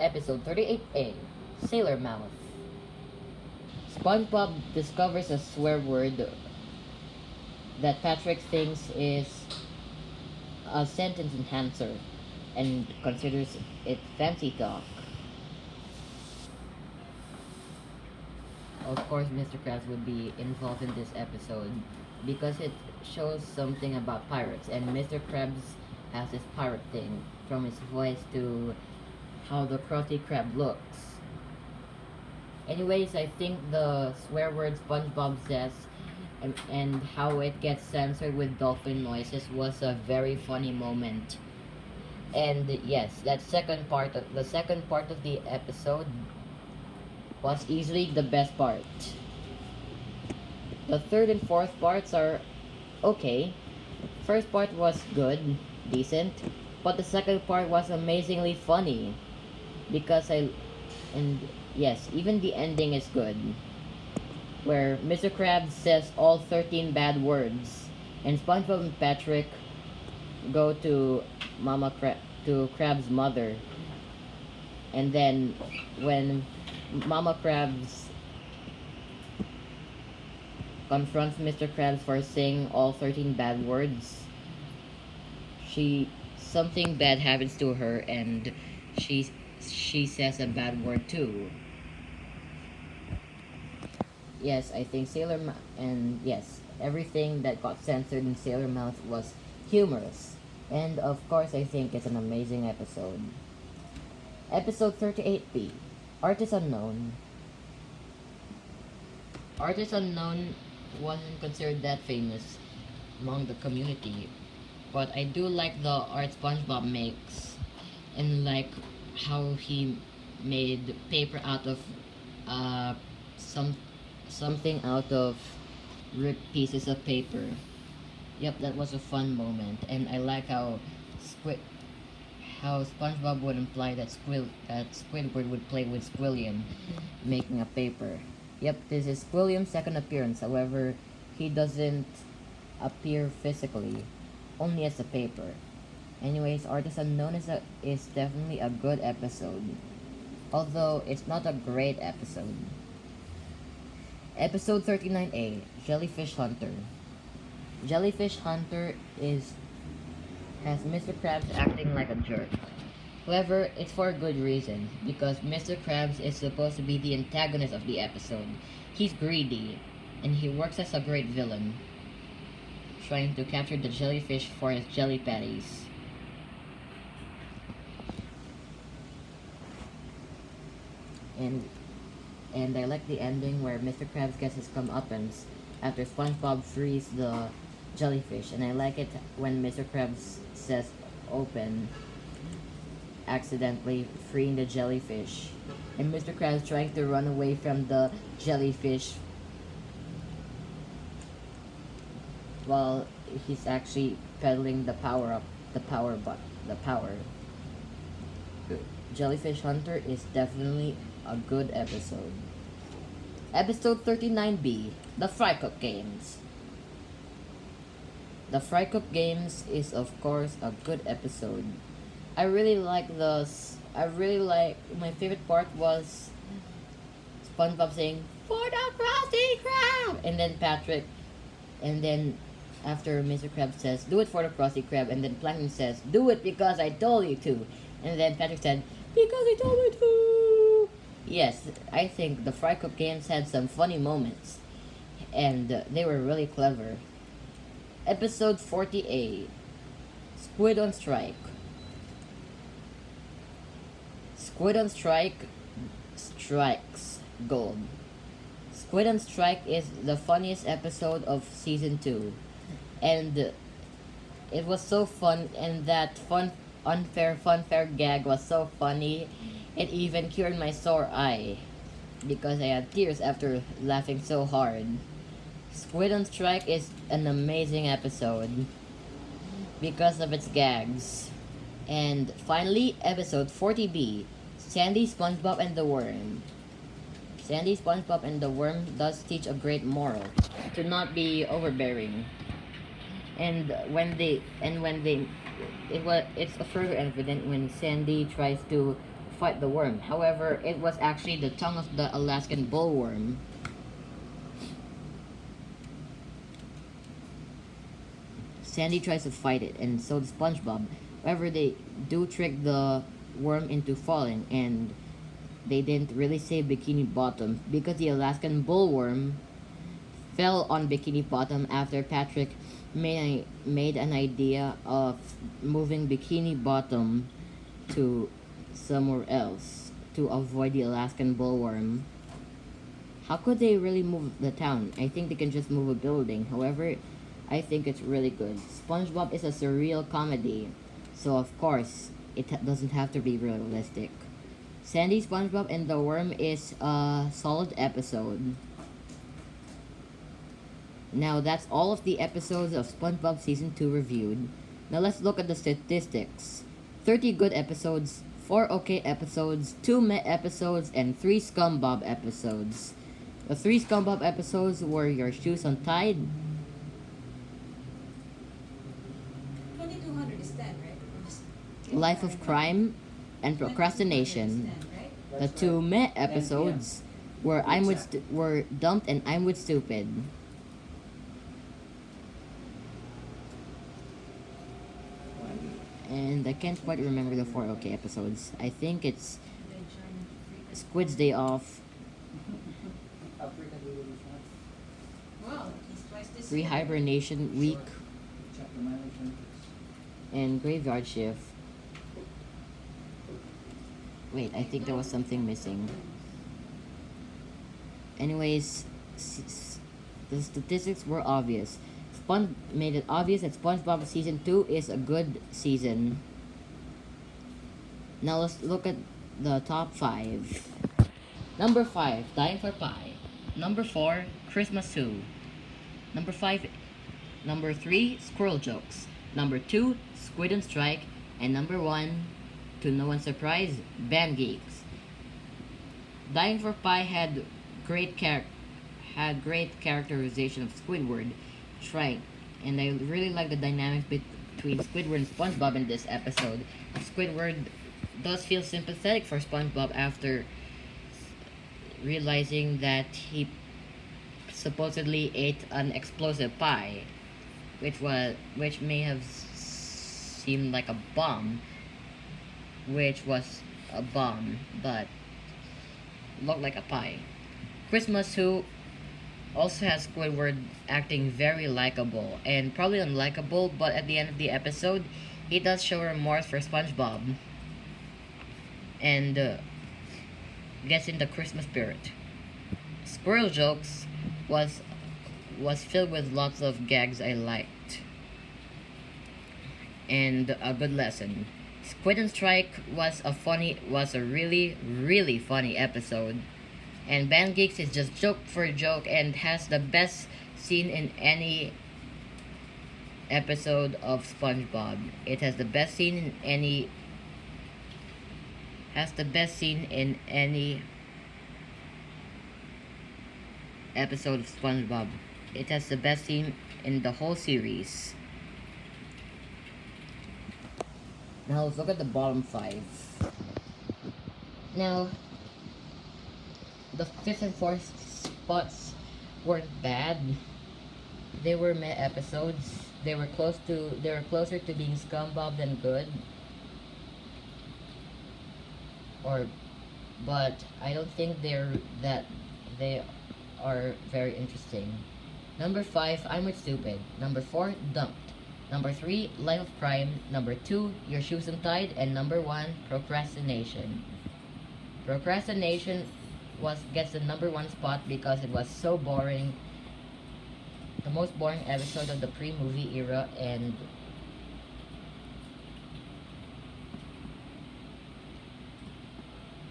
Episode 38A, Sailor Mouth. SpongeBob discovers a swear word that Patrick thinks is a sentence enhancer and considers it fancy talk. Of course, Mr. Krabs would be involved in this episode because it shows something about pirates, and Mr. Krabs has this pirate thing from his voice to how the Krusty Krab looks. Anyways, I think the swear word SpongeBob says and how it gets censored with dolphin noises was a very funny moment. And yes, that second part of the episode was easily the best part. The third and fourth parts are okay. First part was good, decent, but the second part was amazingly funny because and yes, even the ending is good, where Mr. Krabs says all 13 bad words, and SpongeBob and Patrick go to Krabs' mother, and then when Mama Krabs confronts Mr. Krabs for saying all 13 bad words, something bad happens to her, and she says a bad word too. Yes, I think and yes, everything that got censored in Sailor Mouth was humorous. And of course, I think it's an amazing episode. Episode 38B, Artist Unknown. Artist Unknown wasn't considered that famous among the community, but I do like the art SpongeBob makes, and like how he made paper out of something out of ripped pieces of paper. Yep, that was a fun moment, and I like how SpongeBob would imply that Squidward would play with Squilliam, making a paper. Yep, this is Squilliam's second appearance. However, he doesn't appear physically, only as a paper. Anyways, Artist Unknown is definitely a good episode, although it's not a great episode. Episode 39A, Jellyfish Hunter. Jellyfish Hunter has Mr. Krabs acting like a jerk. However, it's for a good reason, because Mr. Krabs is supposed to be the antagonist of the episode. He's greedy, and he works as a great villain, trying to capture the jellyfish for his jelly patties. And I like the ending where Mr. Krabs gets his comeuppance after SpongeBob frees the jellyfish, and I like it when Mr. Krabs says open, accidentally freeing the jellyfish, and Mr. Krabs trying to run away from the jellyfish while he's actually pedaling the power. Jellyfish Hunter is definitely a good episode. Episode 39B, The Fry Cook Games. The Fry Cook Games is of course a good episode. I really like my favorite part was SpongeBob saying, "For the Krusty Krab!" And then after Mr. Krabs says, "Do it for the Krusty Krab," and then Plankton says, "Do it because I told you to." And then Patrick said, "Because he told me to." Yes, I think the Fry Cook Games had some funny moments, and they were really clever. Episode 40A, Squid on Strike. Squid on Strike strikes gold. Squid on Strike is the funniest episode of season 2, and it was so fun, and that funfair gag was so funny. It even cured my sore eye because I had tears after laughing so hard. Squid on Strike is an amazing episode because of its gags. And finally, episode 40B, Sandy, SpongeBob, and the Worm. Sandy, SpongeBob, and the Worm does teach a great moral to not be overbearing. It's further evident when Sandy tries to fight the worm. However, it was actually the tongue of the Alaskan bullworm. Sandy tries to fight it, and so does SpongeBob. However, they do trick the worm into falling, and they didn't really save Bikini Bottom because the Alaskan bullworm fell on Bikini Bottom after Patrick made an idea of moving Bikini Bottom to somewhere else to avoid the Alaskan bullworm. How could they really move the town? I think they can just move a building. However, I think it's really good. SpongeBob is a surreal comedy, so of course, doesn't have to be realistic. Sandy, SpongeBob, and the Worm is a solid episode. Now that's all of the episodes of SpongeBob Season 2 reviewed. Now let's look at the statistics. 30 good episodes, 4 okay episodes, 2 meh episodes, and 3 ScumBob episodes. The 3 ScumBob episodes were Your Shoes Untied, 2200 is 10, right? Life of Crime, and Procrastination. The 2 meh episodes were were Dumped and I'm with Stupid. And I can't quite remember the 4 okay episodes. I think it's Squid's Day Off, Well, he's twice this year. Rehibernation Week, and Graveyard Shift. Wait, I think there was something missing. Anyways, the statistics were obvious. Made it obvious that SpongeBob Season 2 is a good season. Now let's look at the top 5. Number 5, Dying for Pie. Number 4, Christmas Who. Number 5, number 3, Squirrel Jokes. Number 2, Squid and Strike. And number 1, to no one's surprise, Band Geeks. Dying for Pie had great characterization of Squidward, Strike, and I really like the dynamics between Squidward and SpongeBob in this episode. Squidward does feel sympathetic for SpongeBob after realizing that he supposedly ate an explosive pie, which may have seemed like a bomb, which was a bomb, but looked like a pie. Christmas Who also has Squidward acting very likable and probably unlikable, but at the end of the episode, he does show remorse for SpongeBob and gets in the Christmas spirit. Squirrel Jokes was filled with lots of gags I liked and a good lesson. Squid and Strike was a really funny episode. And Band Geeks is just joke for joke and has the best scene in any episode of SpongeBob. It has the best scene in any episode of SpongeBob. It has the best scene in the whole series. Now let's look at the bottom 5. Now, the 5th and 4th spots weren't bad. They were meh episodes. They were closer to being ScumBob than good. But I don't think they are very interesting. Number 5, I'm with Stupid. Number 4, Dumped. Number 3, Life of Crime. Number 2, Your Shoes Untied. And number 1, Procrastination. Procrastination gets the number 1 spot because it was so boring. The most boring episode of the pre-movie era, and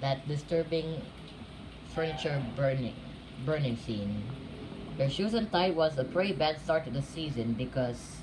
that disturbing furniture burning scene. Your Shoes Untied was a pretty bad start to the season because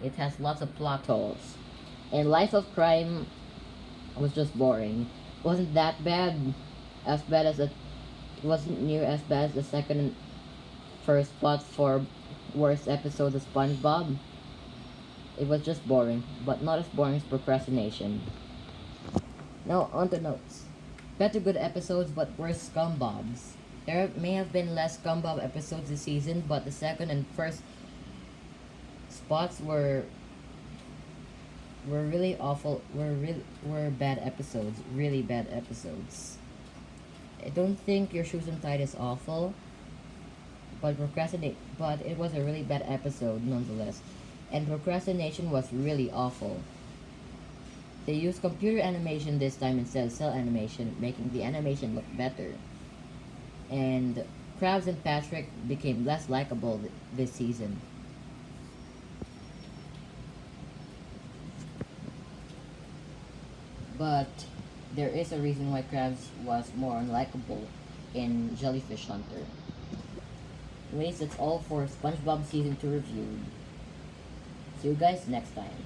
it has lots of plot holes. And Life of Crime was just boring. It wasn't that bad, it wasn't near as bad as the second and first spots for worst episode of SpongeBob. It was just boring, but not as boring as Procrastination. Now on to notes. Better good episodes, but worse scumbobs. There may have been less scumbab episodes this season, but the second and first spots were really awful. Were bad episodes. Really bad episodes. I don't think Your Shoes Untied is awful, but But it was a really bad episode nonetheless, and Procrastination was really awful. They used computer animation this time instead of cell animation, making the animation look better. And Krabs and Patrick became less likable this season. But there is a reason why Krabs was more unlikable in Jellyfish Hunter. Anyways, that's all for SpongeBob Season 2 review. See you guys next time.